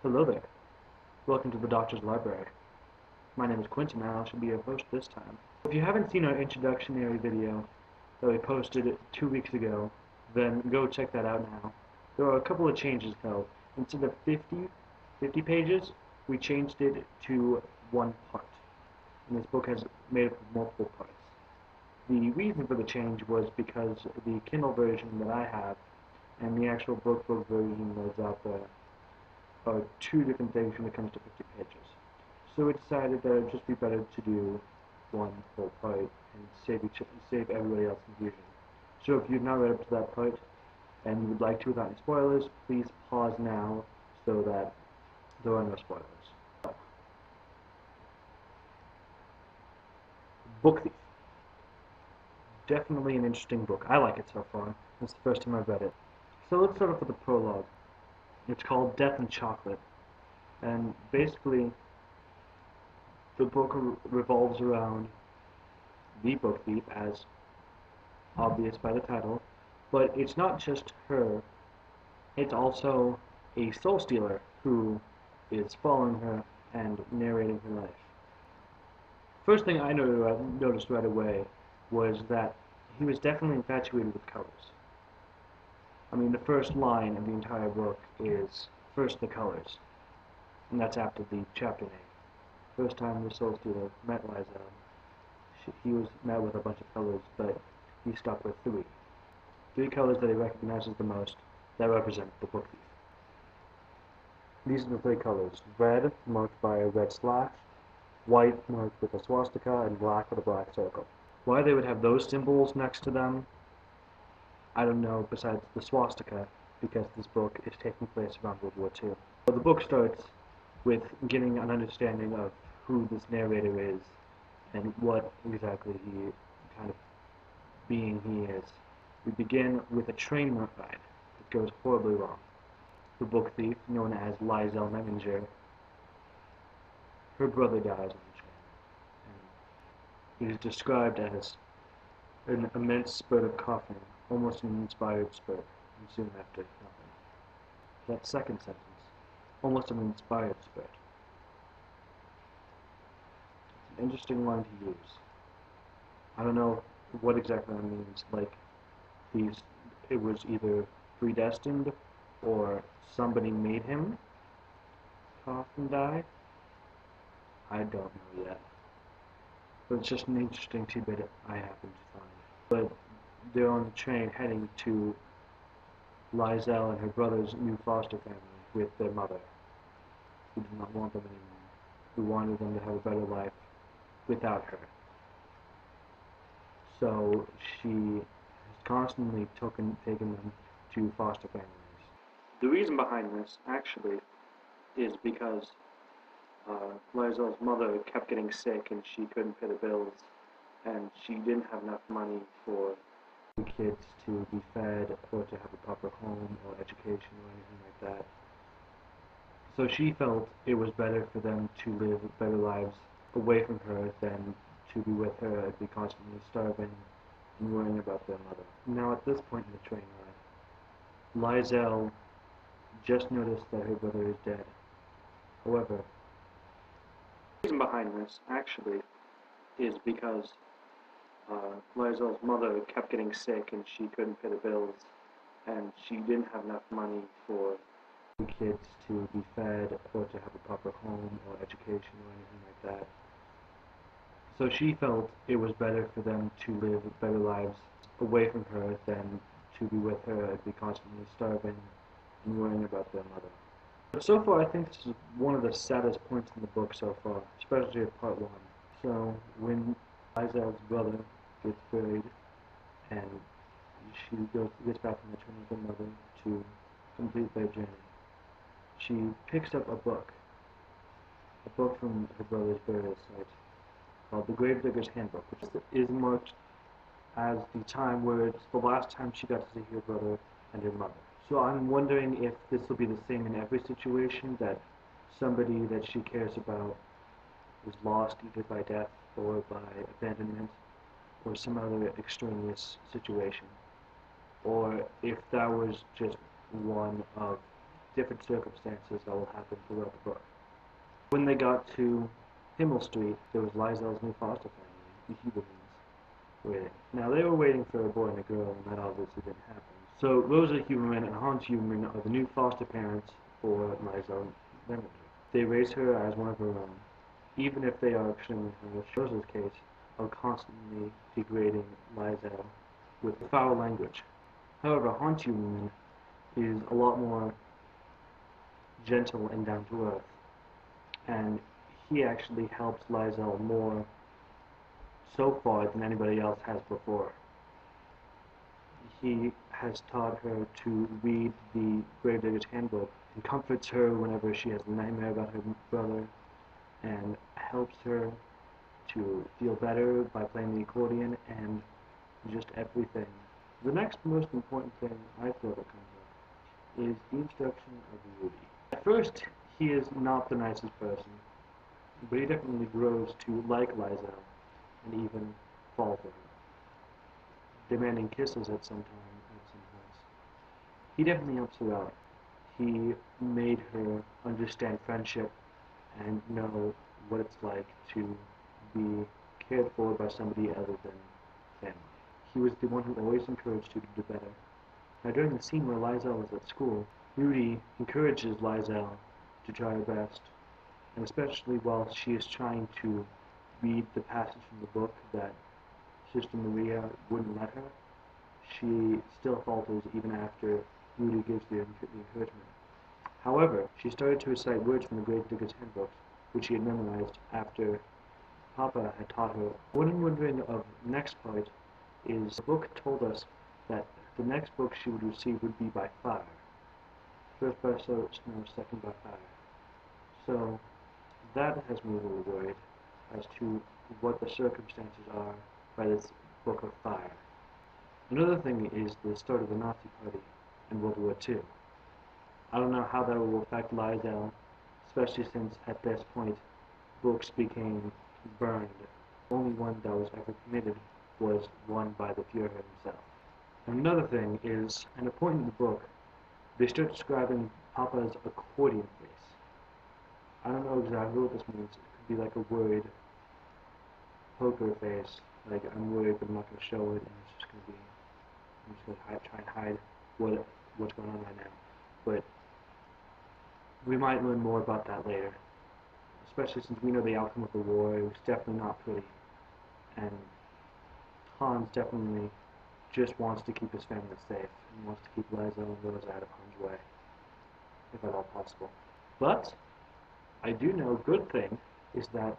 Hello there. Welcome to the Doctor's Library. My name is Quentin and I shall be your host this time. If you haven't seen our introductory video that we posted 2 weeks ago, then go check that out now. There are a couple of changes though. Instead of 50 pages, we changed it to one part. And this book has made up of multiple parts. The reason for the change was because the Kindle version that I have and the actual book version that's out there are two different things when it comes to 50 pages. So we decided that it would just be better to do one whole part and save everybody else confusion. So if you've not read up to that part and you would like to without any spoilers, please pause now so that there are no spoilers. Book Thief. Definitely an interesting book. I like it so far. It's the first time I've read it. So let's start off with the prologue. It's called Death and Chocolate, and basically the book revolves around the book thief, as obvious by the title, but it's not just her, it's also a soul stealer who is following her and narrating her life. First thing I noticed right away was that he was definitely infatuated with colors. I mean, the first line of the entire book is, "First the colors," and that's after the chapter name. First time the Soul Stealer met Liza, he was met with a bunch of colors, but he stuck with three. Three colors that he recognizes the most that represent the book thief. These are the three colors: red, marked by a red slash, white, marked with a swastika, and black with a black circle. Why they would have those symbols next to them, I don't know, besides the swastika, because this book is taking place around World War II. So the book starts with getting an understanding of who this narrator is and what exactly kind of being he is. We begin with a train ride that goes horribly wrong. The book thief, known as Liesl Memminger, her brother dies on the train, and it is described as an immense spurt of coughing, almost an inspired spurt, and soon after nothing. That second sentence, almost an inspired spurt. It's an interesting line to use. I don't know what exactly that means, like it was either predestined or somebody made him cough and die. I don't know yet. But it's just an interesting tidbit I happen to find. But they're on the train heading to Liesl and her brother's new foster family with their mother, who did not want them anymore, who wanted them to have a better life without her. So she has constantly taken them to foster families. The reason behind this, actually, is because Liesl's mother kept getting sick and she couldn't pay the bills, and she didn't have enough money for the kids to be fed or to have a proper home or education or anything like that. So she felt it was better for them to live better lives away from her than to be with her and be constantly starving and worrying about their mother. Now at this point in the train ride, Liesl just noticed that her brother is dead. However, the reason behind this, actually, is because Liesl's mother kept getting sick and she couldn't pay the bills, and she didn't have enough money for the kids to be fed or to have a proper home or education or anything like that. So she felt it was better for them to live better lives away from her than to be with her and be constantly starving and worrying about their mother. But so far, I think this is one of the saddest points in the book so far, especially at part 1. So when Liesl's brother gets buried and she gets back on the train with her mother to complete their journey, she picks up a book from her brother's burial site called The Gravedigger's Handbook, which is marked as the time where it's the last time she got to see her brother and her mother. So I'm wondering if this will be the same in every situation, that somebody that she cares about is lost either by death or by abandonment or some other extraneous situation, or if that was just one of different circumstances that will happen throughout the book. When they got to Himmel Street, there was Lysel's new foster family, the Hubermans, waiting. Now, they were waiting for a boy and a girl, and that obviously didn't happen. So, Rosa Huberman and Hans Huberman are the new foster parents for Lysel Lemon. They raise her as one of her own, even if they are extremely harsh. Rosa's case are constantly degrading Lysel with foul language. However, Hans Huberman is a lot more gentle and down to earth, and he actually helps Lysel more so far than anybody else has before. He has taught her to read the Gravedigger's Handbook and comforts her whenever she has a nightmare about her brother, and helps her to feel better by playing the accordion and just everything. The next most important thing I feel that comes up is the introduction of Rudy. At first, he is not the nicest person, but he definitely grows to like Lysel and even fall for her, demanding kisses at some points. He definitely helps her out. He made her understand friendship and know what it's like to be cared for by somebody other than family. He was the one who always encouraged you to do better. Now, during the scene where Lysel is at school, Rudy encourages Lysel to try her best, and especially while she is trying to read the passage from the book that Sister Maria wouldn't let her, she still falters even after Rudy gives the encouragement. However, she started to recite words from the Gravedigger's Handbook, which she had memorized after Papa had taught her. What I'm wondering of the next part is the book told us that the next book she would receive would be by fire. First by snow, second by fire. So that has me a little worried as to what the circumstances are by this book of fire. Another thing is the start of the Nazi Party in World War II. I don't know how that will affect Lysel, especially since at this point books became burned. The only one that was ever committed was one by the Fuhrer himself. And another thing is, at a point in the book, they start describing Papa's accordion face. I don't know exactly what this means. It could be like a worried poker face, like I'm worried but I'm not going to show it, and it's just going to be, I'm just going to try and hide what's going on right now. But we might learn more about that later, especially since we know the outcome of the war. It was definitely not pretty, and Hans definitely just wants to keep his family safe and wants to keep Lysel and Rosa out of harm's way, if at all possible. But I do know a good thing is that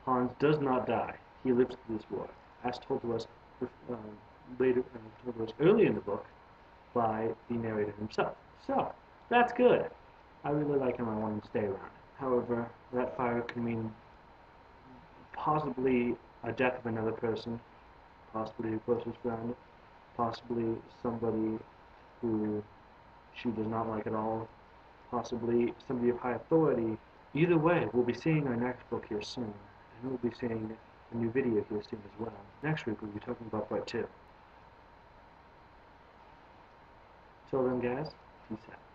Hans does not die. He lives through this war, as told to us told to us early in the book by the narrator himself. So that's good. I really like him. I want him to stay around. However, that fire could mean possibly a death of another person, possibly a closest friend, possibly somebody who she does not like at all, possibly somebody of high authority. Either way, we'll be seeing our next book here soon, and we'll be seeing a new video here soon as well. Next week we'll be talking about part 2. Till then, guys, peace out.